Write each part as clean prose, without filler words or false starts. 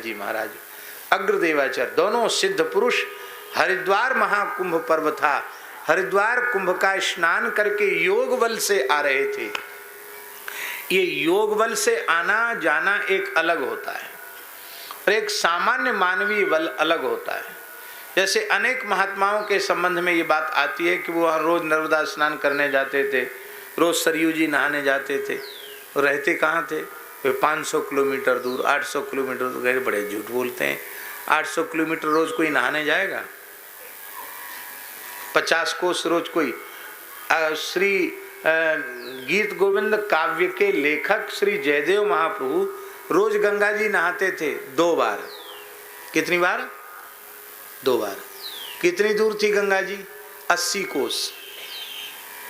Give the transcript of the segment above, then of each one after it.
जी महाराज, अग्रदेवाचार्य, दोनों सिद्ध पुरुष हरिद्वार महाकुंभ पर्व था, हरिद्वार कुंभ का स्नान करके योग बल से आ रहे थे। ये योग बल से आना जाना एक अलग होता है और एक सामान्य मानवीय बल अलग होता है। जैसे अनेक महात्माओं के संबंध में ये बात आती है कि वो रोज नर्मदा स्नान करने जाते थे, रोज सरयू जी नहाने जाते थे, रहते कहाँ थे? वे 500 किलोमीटर दूर, 800 किलोमीटर दूर गए। बड़े झूठ बोलते हैं, 800 किलोमीटर रोज कोई नहाने जाएगा? 50 कोस रोज कोई? श्री गीत गोविंद काव्य के लेखक श्री जयदेव महाप्रभु रोज गंगा जी नहाते थे 2 बार। कितनी बार? 2 बार। कितनी दूर थी गंगा जी? 80 कोस।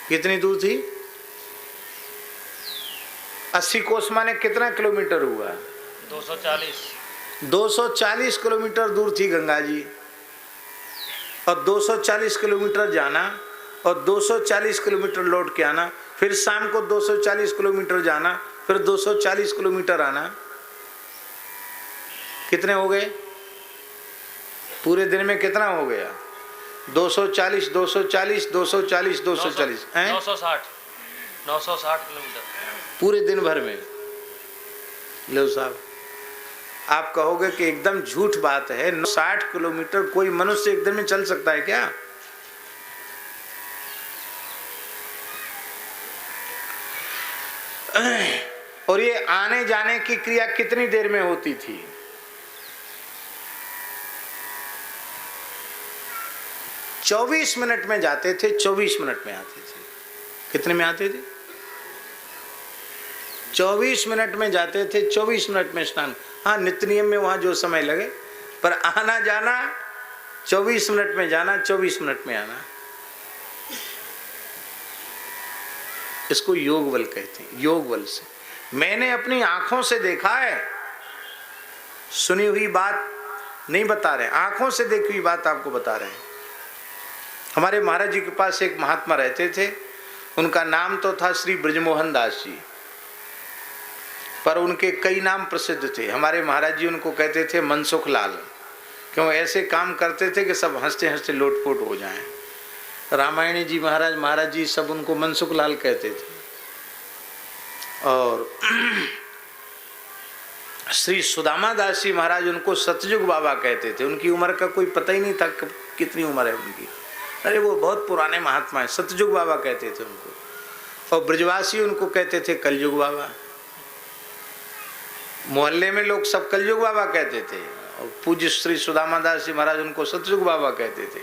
कितनी दूर थी? 80 कोस माने कितना किलोमीटर हुआ? 240 किलोमीटर दूर थी गंगा जी। और 240 किलोमीटर जाना और 240 किलोमीटर लौट के आना, फिर शाम को 240 किलोमीटर जाना, फिर 240 किलोमीटर आना। कितने हो गए? पूरे दिन में कितना हो गया? 240 240 240 240 हैं? 960 किलोमीटर पूरे दिन भर में। लो साहब, आप कहोगे कि एकदम झूठ बात है, 60 किलोमीटर कोई मनुष्य एक दिन में चल सकता है क्या? और ये आने जाने की क्रिया कितनी देर में होती थी? 24 मिनट में जाते थे, 24 मिनट में आते थे। कितने में आते थे? 24 मिनट में जाते थे, 24 मिनट में स्नान। हाँ, नित्य नियम में वहां जो समय लगे, पर आना जाना 24 मिनट में जाना, 24 मिनट में आना। इसको योग बल कहते हैं। योग बल से मैंने अपनी आंखों से देखा है, सुनी हुई बात नहीं बता रहे, आंखों से देखी हुई बात आपको बता रहे हैं। हमारे महाराज जी के पास एक महात्मा रहते थे, उनका नाम तो था श्री ब्रजमोहन दास जी, पर उनके कई नाम प्रसिद्ध थे। हमारे महाराज जी उनको कहते थे मनसुख लाल, क्यों? ऐसे काम करते थे कि सब हंसते हंसते लोटपोट हो जाएं। रामायणी जी महाराज जी सब उनको मनसुख लाल कहते थे। और श्री सुदामा दास जी महाराज उनको सतयुग बाबा कहते थे। उनकी उम्र का कोई पता ही नहीं था कितनी उम्र है उनकी। अरे वो बहुत पुराने महात्मा है, सतयुग बाबा कहते थे उनको। और ब्रजवासी उनको कहते थे कलयुग बाबा। मोहल्ले में लोग सब कलयुग बाबा कहते थे। और पूज्य श्री सुदामा दास जी महाराज उनको सतयुग बाबा कहते थे।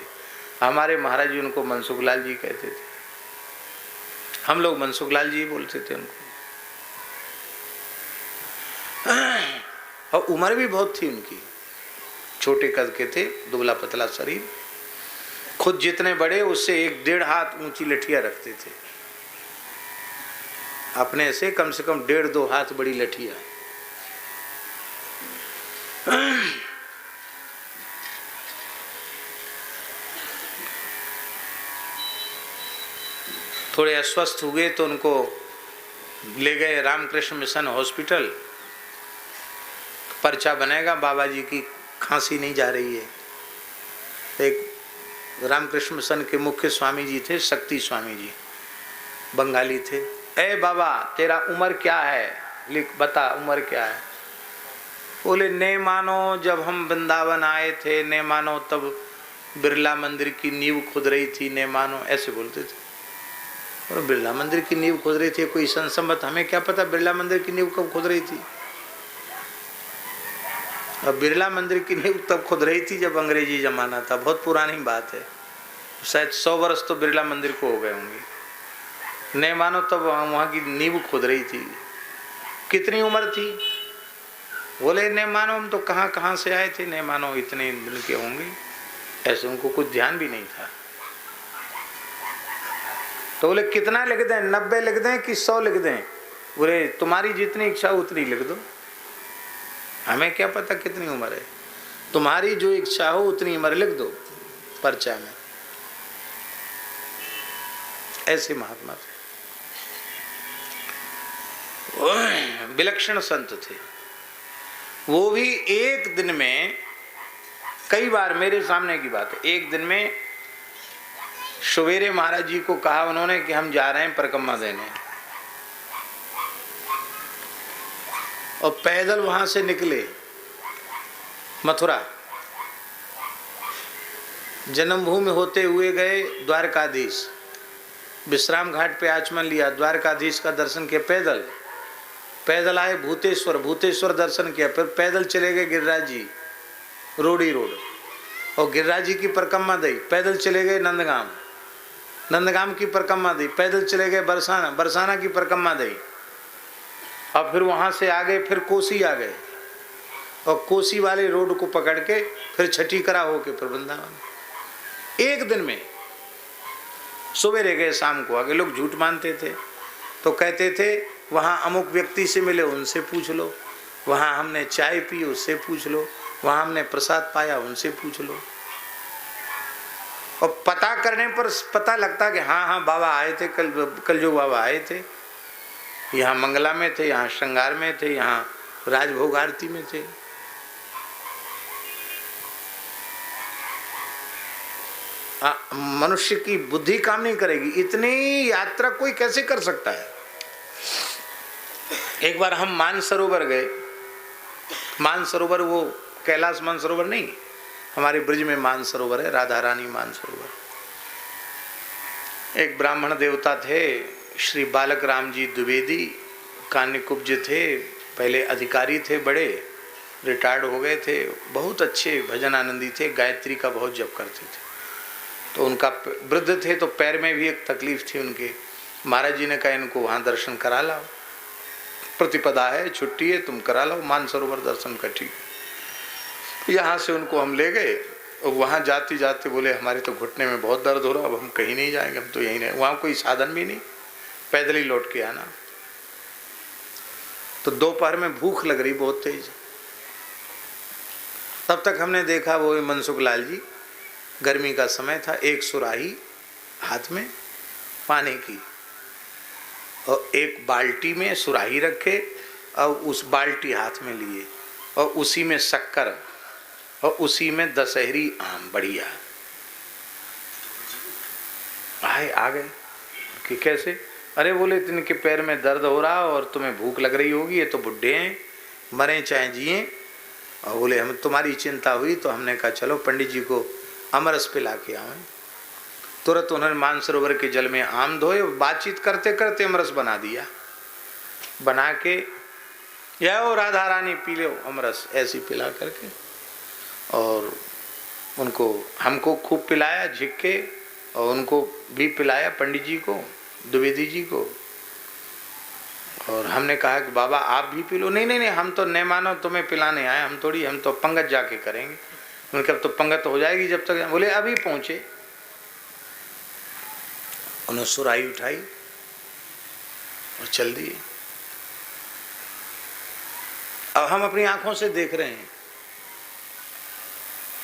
हमारे महाराज जी उनको मनसुख लाल जी कहते थे। हम लोग मनसुख लाल जी बोलते थे उनको। और उम्र भी बहुत थी उनकी, छोटे कद के थे, दुबला पतला शरीर, खुद जितने बड़े उससे 1-1.5 हाथ ऊंची लठिया रखते थे। अपने से कम 1.5-2 हाथ बड़ी लठिया। थोड़े अस्वस्थ हुए तो उनको ले गए रामकृष्ण मिशन हॉस्पिटल। पर्चा बनेगा, बाबा जी की खांसी नहीं जा रही है। एक रामकृष्ण मिशन के मुख्य स्वामी जी थे, शक्ति स्वामी जी, बंगाली थे। ए बाबा, तेरा उम्र क्या है? लिख, बता उम्र क्या है। बोले ने मानो जब हम वृंदावन आए थे, ने मानो तब बिरला मंदिर की नींव खुद रही थी, ने मानो, ऐसे बोलते थे। और बिरला मंदिर की नींव खुद रही थी, कोई संसम्मत, हमें क्या पता बिरला मंदिर की नींव कब खुद रही थी। अब बिरला मंदिर की नींव तब खुद रही थी जब अंग्रेजी जमाना था, बहुत पुरानी बात है, शायद 100 वर्ष तो बिरला मंदिर को हो गए होंगे। नहीं मानो तब वहाँ की नींव खुद रही थी। कितनी उम्र थी? बोले नहीं मानो हम तो कहाँ कहाँ से आए थे, नहीं मानो इतने दिन के होंगे। ऐसे उनको कुछ ध्यान भी नहीं था। तो बोले कितना लिख दें, 90 लिख दें कि 100 लिख दें? बोले तुम्हारी जितनी इच्छा उतनी लिख दो, हमें क्या पता कितनी उम्र है, तुम्हारी जो इच्छा हो उतनी उम्र लिख दो पर्चा में। ऐसे महात्मा थे, विलक्षण संत थे। वो भी एक दिन में, कई बार मेरे सामने की बात है, एक दिन में सवेरे महाराज जी को कहा उन्होंने कि हम जा रहे हैं परिक्रमा देने, और पैदल वहां से निकले मथुरा, जन्मभूमि होते हुए गए द्वारकाधीश, विश्राम घाट पे आचमन लिया, द्वारकाधीश का दर्शन किया, पैदल पैदल आए भूतेश्वर, भूतेश्वर दर्शन किया, फिर पैदल चले गए गिरिराज जी रोडी रोड, और गिरिराज जी की परिक्रमा दी, पैदल चले गए नंदगाम, नंदगाम की परिक्रमा दी, पैदल चले गए बरसाना, बरसाना की परिक्रमा दी, और फिर वहां से आ गए, फिर कोसी आ गए, और कोसी वाले रोड को पकड़ के फिर छठीकरा होके फिर वृंदावन। एक दिन में सवेरे गए, शाम को आगे। लोग झूठ मानते थे तो कहते थे वहाँ अमुक व्यक्ति से मिले, उनसे पूछ लो, वहाँ हमने चाय पी, उससे पूछ लो, वहाँ हमने प्रसाद पाया, उनसे पूछ लो। और पता करने पर पता लगता कि हाँ हाँ बाबा आए थे, कल जो बाबा आए थे, यहाँ मंगला में थे, यहाँ श्रृंगार में थे, यहाँ राजभोग आरती में थे। मनुष्य की बुद्धि काम नहीं करेगी, इतनी यात्रा कोई कैसे कर सकता है। एक बार हम मानसरोवर गए, मानसरोवर वो कैलाश मानसरोवर नहीं, हमारे ब्रिज में मानसरोवर है, राधा रानी मानसरोवर। एक ब्राह्मण देवता थे, श्री बालक राम जी द्विवेदी, कान्यकुब्ज थे, पहले अधिकारी थे, बड़े रिटायर्ड हो गए थे, बहुत अच्छे भजन आनंदी थे, गायत्री का बहुत जप करते थे। तो उनका वृद्ध थे तो पैर में भी एक तकलीफ थी उनके। महाराज जी ने कहा इनको वहाँ दर्शन करा लाओ, प्रतिपदा है, छुट्टी है, तुम करा लो मानसरोवर दर्शन का। ठीक, यहाँ से उनको हम ले गए, और वहाँ जाते जाते बोले हमारे तो घुटने में बहुत दर्द हो रहा, अब हम कहीं नहीं जाएंगे, हम तो यहीं रहे। वहाँ कोई साधन भी नहीं, पैदल ही लौट के आना। तो दोपहर में भूख लग रही बहुत तेज। तब तक हमने देखा वो मनसुख लाल जी, गर्मी का समय था, एक सुराही हाथ में पानी की, और एक बाल्टी में सुराही रखे, और उस बाल्टी हाथ में लिए, और उसी में शक्कर, और उसी में दशहरी आम बढ़िया। आए आ गए कि कैसे? अरे बोले इनके पैर में दर्द हो रहा और तुम्हें भूख लग रही होगी, ये तो बुढ़े हैं, मरे चाहे जिए। और बोले हम तुम्हारी चिंता हुई तो हमने कहा चलो पंडित जी को अमरस पिला के आए। तुरंत उन्होंने मानसरोवर के जल में आम धोए, बातचीत करते करते अमरस बना दिया, बना के या राधा रानी पी लो अमरस, ऐसी पिला करके। और उनको हमको खूब पिलाया झिक के, और उनको भी पिलाया पंडित जी को, द्विवेदी जी को। और हमने कहा कि बाबा आप भी पी लो। नहीं नहीं नहीं, हम तो नहीं मानो तुम्हें पिलाने आए, हम थोड़ी, हम तो पंगत जाके करेंगे। उनके अब तो पंगत हो जाएगी जब तक। बोले अभी पहुंचे। उन्होंने सुराही उठाई और चल दिए। अब हम अपनी आंखों से देख रहे हैं,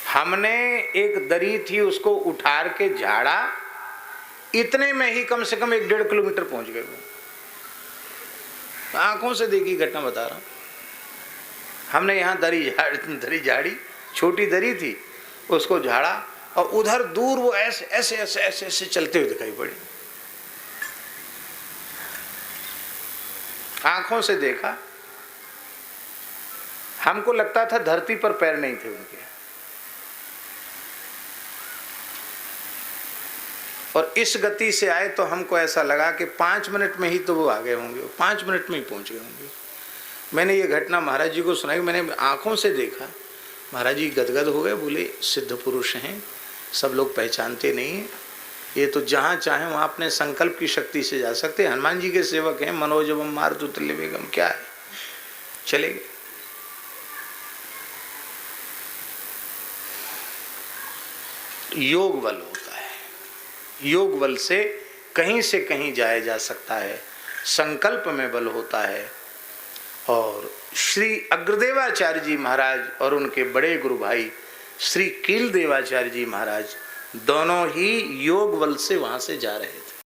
हमने एक दरी थी उसको उठार के झाड़ा, इतने में ही कम से कम 1-1.5 किलोमीटर पहुंच गए। आंखों से देखी घटना बता रहा हूं। हमने यहाँ दरी झाड़ी, छोटी दरी थी, उसको झाड़ा, और उधर दूर वो ऐसे ऐसे ऐसे ऐसे ऐसे चलते हुए दिखाई पड़ी। आंखों से देखा, हमको लगता था धरती पर पैर नहीं थे उनके। और इस गति से आए तो हमको ऐसा लगा कि 5 मिनट में ही तो वो आ गए होंगे, 5 मिनट में ही पहुंच गए होंगे। मैंने ये घटना महाराज जी को सुनाई, मैंने आंखों से देखा। महाराज जी गदगद हो गए, बोले सिद्ध पुरुष हैं, सब लोग पहचानते नहीं हैं, ये तो जहाँ चाहे वहाँ अपने संकल्प की शक्ति से जा सकते। हनुमान जी के सेवक हैं, मनोजवम मारुतुल्य वेगम, क्या है, चले गए। योग बल होता है, योग बल से कहीं जाया जा सकता है, संकल्प में बल होता है। और श्री अग्रदेवाचार्य जी महाराज और उनके बड़े गुरु भाई श्री कील देवाचार्य जी महाराज दोनों ही योग बल से वहां से जा रहे थे।